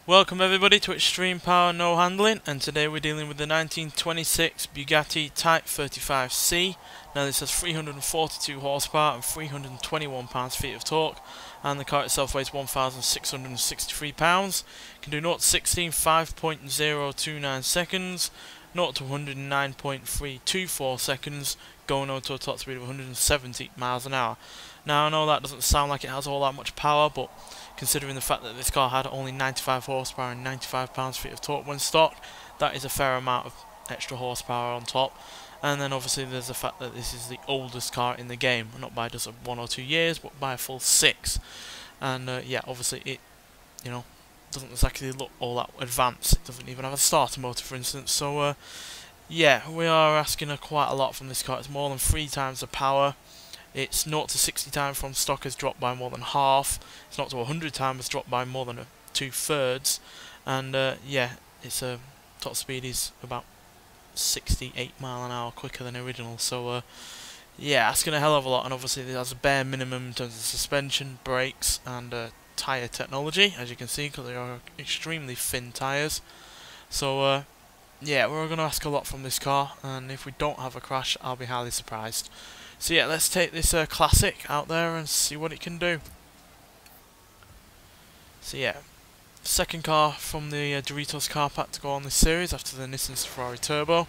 Welcome everybody to Extreme Power No Handling, and today we're dealing with the 1926 Bugatti Type 35C. Now this has 342 horsepower and 321 pounds-feet of torque, and the car itself weighs 1,663 pounds. Can do 0 to 60 in 5.029 seconds, 0 to 109.324 seconds, going on to a top speed of 170 miles an hour. Now I know that doesn't sound like it has all that much power, but considering the fact that this car had only 95 horsepower and 95 pounds-feet of torque when stock, that is a fair amount of extra horsepower on top. And then obviously there's the fact that this is the oldest car in the game, not by just 1 or 2 years, but by a full 6. And yeah, obviously it, doesn't exactly look all that advanced. It doesn't even have a starter motor, for instance. So yeah, we are asking quite a lot from this car. It's more than 3 times the power. Its 0 to 60 time from stock has dropped by more than half. Its 0 to 100 time has dropped by more than 2/3. And yeah, its top speed is about 68 mile an hour quicker than original. So yeah, asking a hell of a lot. And obviously it has a bare minimum in terms of suspension, brakes, and tyre technology, as you can see, because they are extremely thin tyres. So yeah, we're going to ask a lot from this car, and if we don't have a crash, I'll be highly surprised. So yeah, let's take this classic out there and see what it can do. So yeah, second car from the Doritos car pack to go on this series after the Nissan Safari Turbo.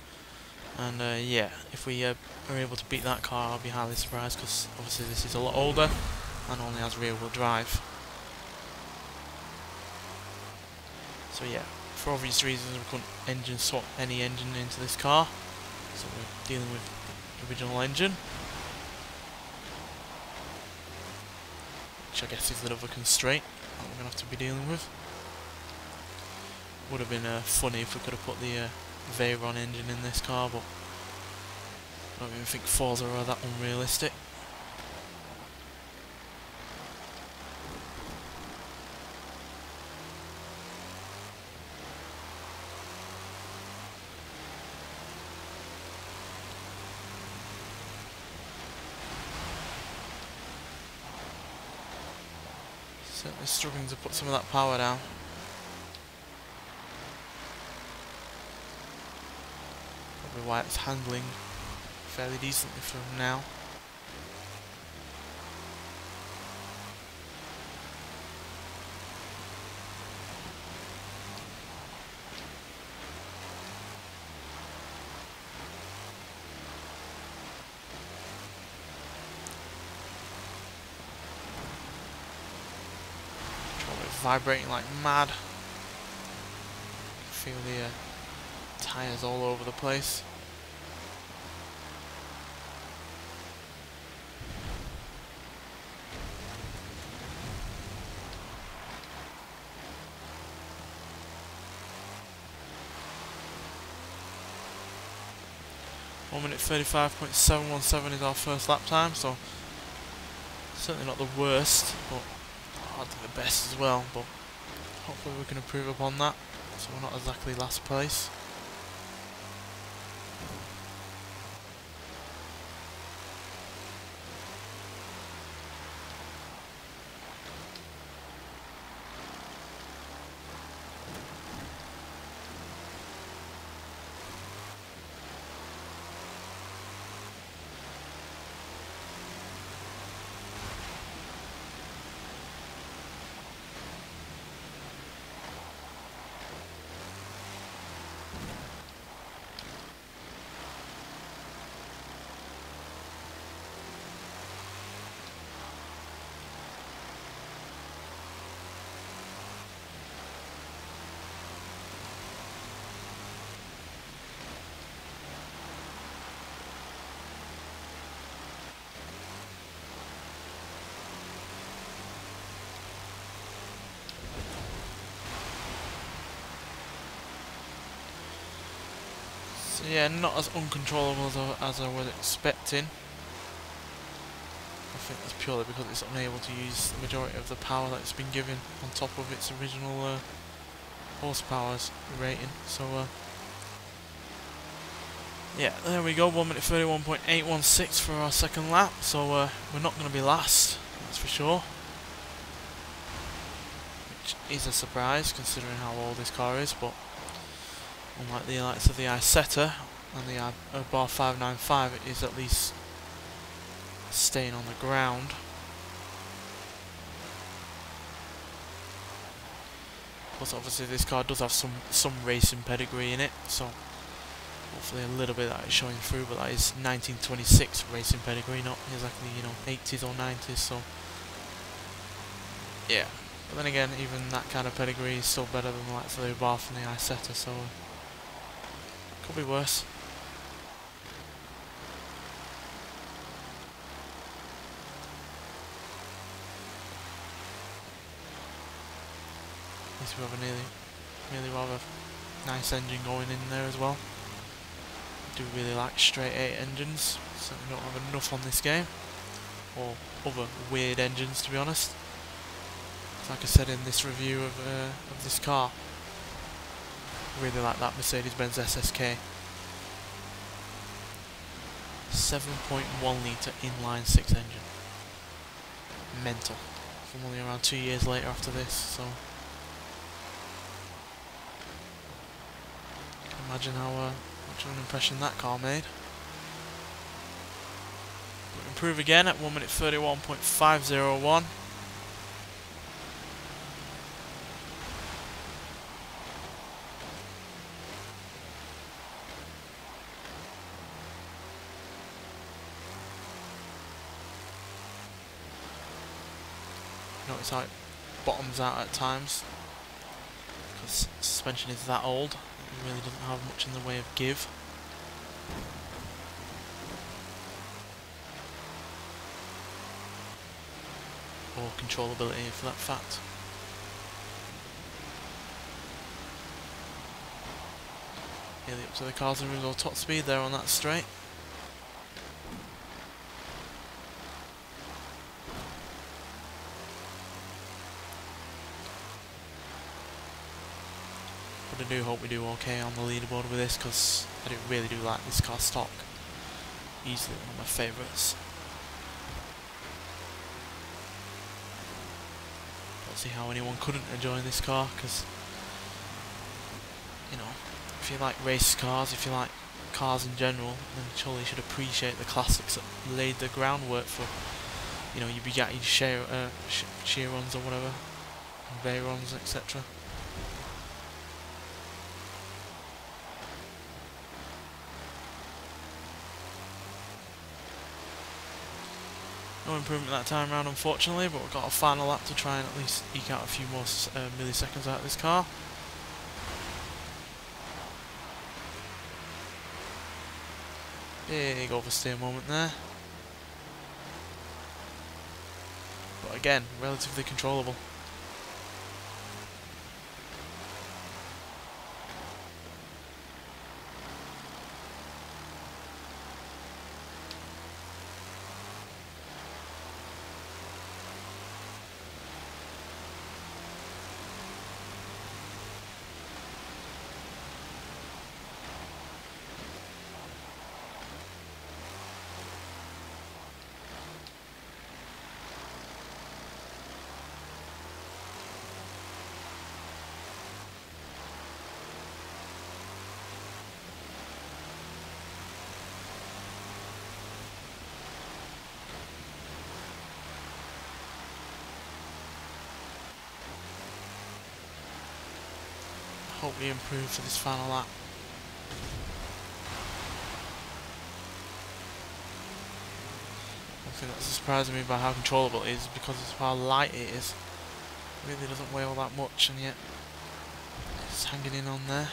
And yeah, if we are able to beat that car, I'll be highly surprised, because obviously this is a lot older and only has rear wheel drive. So yeah, for obvious reasons we couldn't swap any engine into this car, so we're dealing with the original engine, which I guess is another constraint that we're going to have to be dealing with. Would have been funny if we could have put the Veyron engine in this car, but I don't even think Forza are that unrealistic. Certainly struggling to put some of that power down. Probably why it's handling fairly decently from now. Vibrating like mad. Feel the tyres all over the place. One minute 35.717 is our first lap time, so certainly not the worst, but hardly the best as well, but hopefully we can improve upon that, so we're not exactly last place. So yeah, not as uncontrollable as I was expecting. I think that's purely because it's unable to use the majority of the power that it's been given on top of its original horsepower rating. So yeah, there we go, 1 minute 31.816 for our second lap. So we're not going to be last, that's for sure. which is a surprise considering how old this car is, but unlike the likes of the Isetta and the Abarth 595, it is at least staying on the ground. Plus obviously this car does have some racing pedigree in it, so hopefully a little bit of that is showing through, but that is 1926 racing pedigree, not exactly, you know, 80s or 90s, so yeah. But then again, even that kind of pedigree is still better than the likes of the Abarth and the Isetta, so could be worse. At least we have a really rather nice engine going in there as well. I do really like straight 8 engines. Certainly don't have enough on this game, or other weird engines, to be honest. Like I said in this review of this car, really like that Mercedes-Benz SSK. 7.1 litre inline 6 engine. Mental. From only around 2 years later after this, so you can imagine how much of an impression that car made. But improve again at 1 minute 31.501. Notice how it bottoms out at times, because suspension is that old, it really doesn't have much in the way of give. Or controllability for that fact. Nearly up to the car's original top speed there on that straight. But I do hope we do okay on the leaderboard with this, because I really do like this car stock. Easily one of my favourites. Don't see how anyone couldn't enjoy this car, because, you know, if you like race cars, if you like cars in general, then surely you should appreciate the classics that laid the groundwork for, you know, your Bugatti Chiron's or whatever, Veyrons, etc. No improvement that time around, unfortunately, but we've got a final lap to try and at least eke out a few more milliseconds out of this car. Big oversteer moment there. But again, relatively controllable. Hope we improve for this final lap. One thing that's surprising me by how controllable it is because of how light it is. It really doesn't weigh all that much, and yet it's hanging in on there.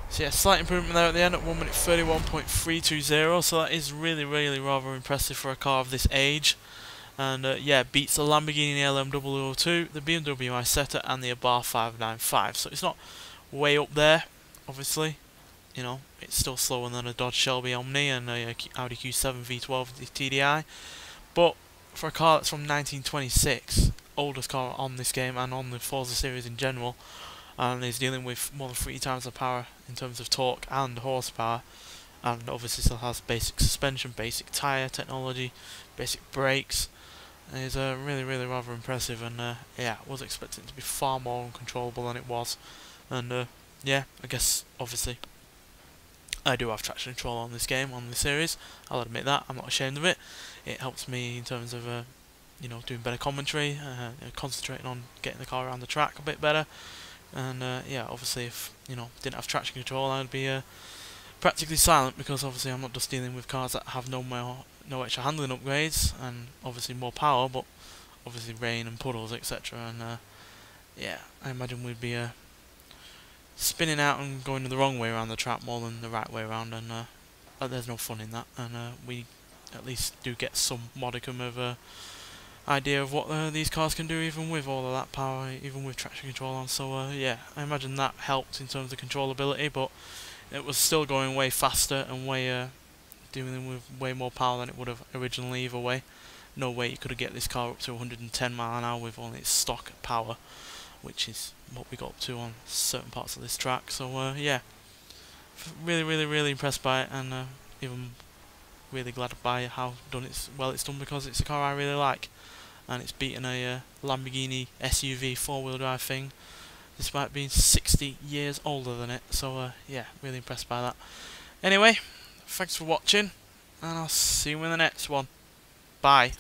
So yeah, slight improvement there at the end at 1 minute 31.320, so that is really rather impressive for a car of this age. And yeah, beats the Lamborghini LM 002, the BMW Isetta and the Abarth 595. So it's not way up there, obviously. You know, it's still slower than a Dodge Shelby Omni and a Audi Q7 V12 TDI. But for a car that's from 1926, oldest car on this game and on the Forza series in general, and is dealing with more than 3 times the power in terms of torque and horsepower, and obviously still has basic suspension, basic tyre technology, basic brakes. It's really rather impressive, and yeah, I was expecting it to be far more uncontrollable than it was. And yeah, I guess obviously I do have traction control on this game, on this series. I'll admit that. I'm not ashamed of it. It helps me in terms of you know, doing better commentary, concentrating on getting the car around the track a bit better. And yeah, obviously if, you know, didn't have traction control, I'd be practically silent, because obviously I'm not just dealing with cars that have no extra handling upgrades and obviously more power, but obviously rain and puddles, etc. And yeah, I imagine we'd be spinning out and going the wrong way around the track more than the right way around, and there's no fun in that. And we at least do get some modicum of idea of what these cars can do, even with all of that power, even with traction control on. So yeah, I imagine that helped in terms of controllability, but it was still going way faster and way dealing with way more power than it would have originally either way. No way you could have get this car up to 110 mile an hour with only its stock power, which is what we got up to on certain parts of this track. So yeah, really impressed by it, and even really glad by how it's done, because it's a car I really like, and it's beaten a Lamborghini SUV 4-wheel drive thing, despite being 60 years older than it. So yeah, really impressed by that. Anyway, thanks for watching, and I'll see you in the next one. Bye.